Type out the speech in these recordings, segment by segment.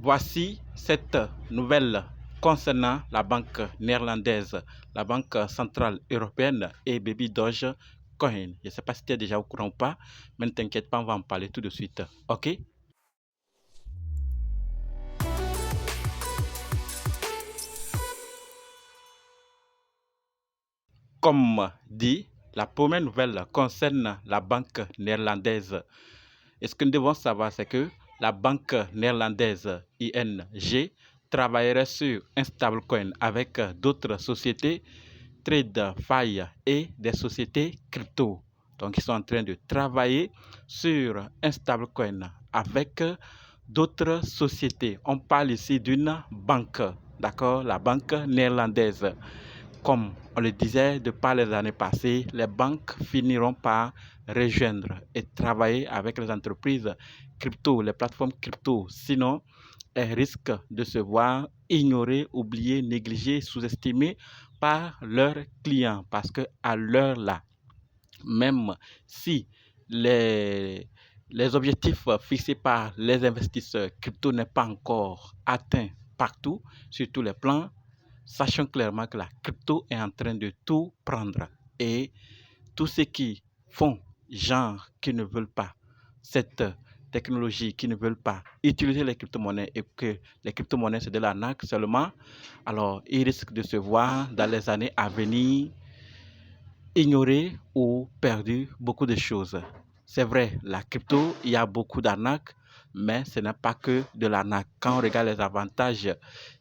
Voici cette nouvelle concernant la banque néerlandaise, la banque centrale européenne et Baby Dogecoin. Je ne sais pas si tu es déjà au courant ou pas, mais ne t'inquiète pas, on va en parler tout de suite. OK? Comme dit, la première nouvelle concerne la banque néerlandaise. Et ce que nous devons savoir, c'est que la banque néerlandaise ING travaillerait sur un stablecoin avec d'autres sociétés, TradeFi et des sociétés crypto. Donc, ils sont en train de travailler sur un stablecoin avec d'autres sociétés. On parle ici d'une banque, d'accord, la banque néerlandaise. Comme on le disait, de par les années passées, les banques finiront par rejoindre et travailler avec les entreprises crypto, les plateformes crypto. Sinon, elles risquent de se voir ignorées, oubliées, négligées, sous-estimées par leurs clients. Parce qu'à l'heure là, même si les, les objectifs fixés par les investisseurs crypto n'est pas encore atteints partout, sur tous les plans, sachons clairement que la crypto est en train de tout prendre. Et tous ceux qui font genre, qui ne veulent pas cette technologie, qui ne veulent pas utiliser les crypto-monnaies et que les crypto-monnaies c'est de l'arnaque seulement, alors ils risquent de se voir dans les années à venir ignorer ou perdu beaucoup de choses. C'est vrai, la crypto, il y a beaucoup d'arnaques, mais ce n'est pas que de l'arnaque. Quand on regarde les avantages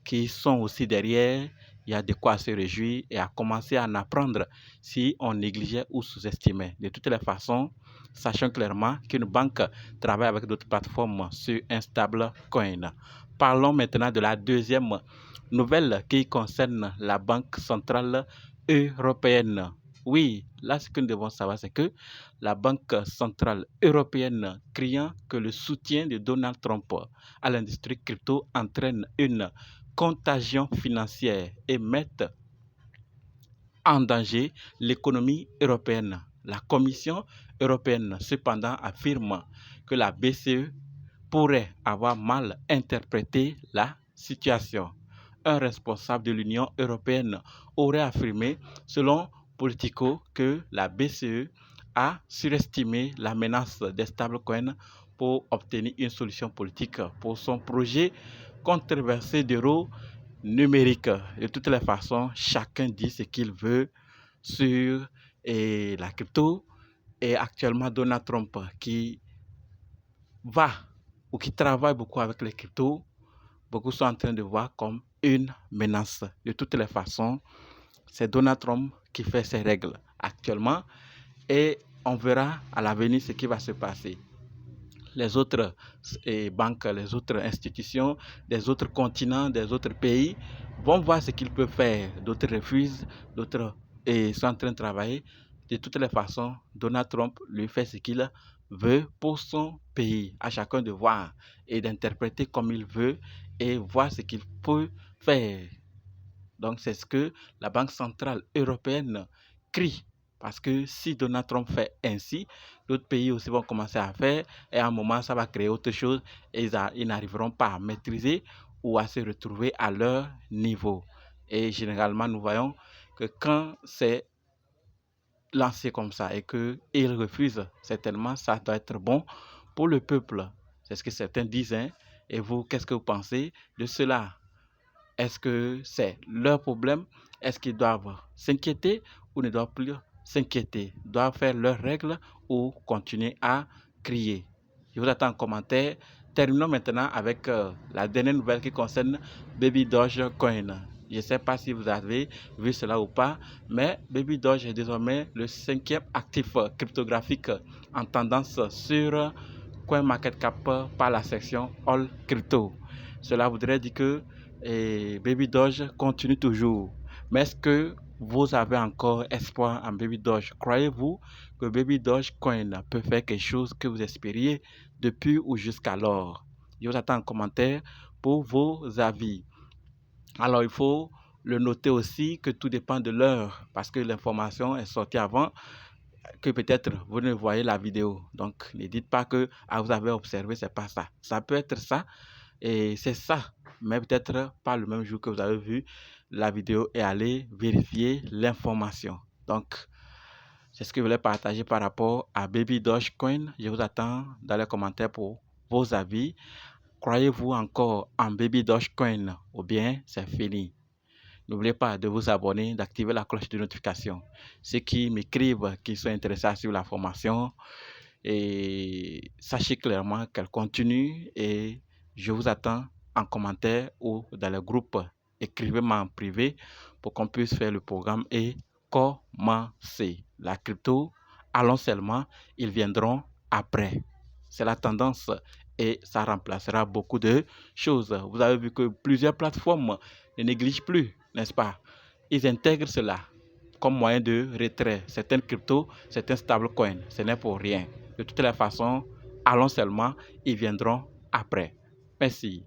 qui sont aussi derrière, il y a de quoi se réjouir et à commencer à en apprendre si on négligeait ou sous-estimait. De toutes les façons, sachons clairement qu'une banque travaille avec d'autres plateformes sur un stable coin. Parlons maintenant de la deuxième nouvelle qui concerne la Banque centrale européenne. Oui, là, ce que nous devons savoir, c'est que la Banque centrale européenne, criant que le soutien de Donald Trump à l'industrie crypto entraîne une contagion financière et mette en danger l'économie européenne. La Commission européenne, cependant, affirme que la BCE pourrait avoir mal interprété la situation. Un responsable de l'Union européenne aurait affirmé, selon Politico, que la BCE a surestimé la menace des stablecoins pour obtenir une solution politique pour son projet controversé d'euro numérique. De toutes les façons, chacun dit ce qu'il veut sur la crypto. Et actuellement, Donald Trump qui va ou qui travaille beaucoup avec les cryptos, beaucoup sont en train de voir comme une menace. De toutes les façons, c'est Donald Trump qui fait ses règles actuellement et on verra à l'avenir ce qui va se passer. Les autres banques, les autres institutions, des autres continents, des autres pays vont voir ce qu'ils peuvent faire. D'autres refusent, d'autres sont en train de travailler. De toutes les façons, Donald Trump lui fait ce qu'il veut pour son pays. À chacun de voir et d'interpréter comme il veut et voir ce qu'il peut faire. Donc c'est ce que la Banque centrale européenne crie. Parce que si Donald Trump fait ainsi, d'autres pays aussi vont commencer à faire et à un moment, ça va créer autre chose et ils n'arriveront pas à maîtriser ou à se retrouver à leur niveau. Et généralement, nous voyons que quand c'est lancé comme ça et qu'ils refusent, certainement, ça doit être bon pour le peuple. C'est ce que certains disent. Hein. Et vous, qu'est-ce que vous pensez de cela? Est-ce que c'est leur problème? Est-ce qu'ils doivent s'inquiéter ou ne doivent plus s'inquiéter? Doivent faire leurs règles ou continuer à crier? Je vous attends en commentaire. Terminons maintenant avec la dernière nouvelle qui concerne Baby Dogecoin. Je ne sais pas si vous avez vu cela ou pas, mais Baby Doge est désormais le 5e actif cryptographique en tendance sur CoinMarketCap par la section All Crypto. Cela voudrait dire que Baby Doge continue toujours. Mais est-ce que vous avez encore espoir en Baby Doge? Croyez-vous que Baby Dogecoin peut faire quelque chose que vous espériez depuis ou jusqu'alors? Je vous attends en commentaire pour vos avis. Alors, il faut le noter aussi que tout dépend de l'heure parce que l'information est sortie avant que peut-être vous ne voyez la vidéo. Donc, ne dites pas que vous avez observé, c'est pas ça. Ça peut être ça. Et c'est ça, mais peut-être pas le même jour que vous avez vu la vidéo et aller vérifier l'information. Donc, c'est ce que je voulais partager par rapport à Baby Dogecoin. Je vous attends dans les commentaires pour vos avis. Croyez-vous encore en Baby Dogecoin ou bien c'est fini? N'oubliez pas de vous abonner, d'activer la cloche de notification. Ceux qui m'écrivent, qui sont intéressés à suivre la formation, et sachez clairement qu'elle continue et je vous attends en commentaire ou dans le groupe. Écrivez-moi en privé pour qu'on puisse faire le programme et commencer. La crypto, allons seulement, ils viendront après. C'est la tendance et ça remplacera beaucoup de choses. Vous avez vu que plusieurs plateformes ne négligent plus, n'est-ce pas? Ils intègrent cela comme moyen de retrait. Certaines cryptos, certains stablecoins, ce n'est pour rien. De toutes les façons, allons seulement, ils viendront après. Merci.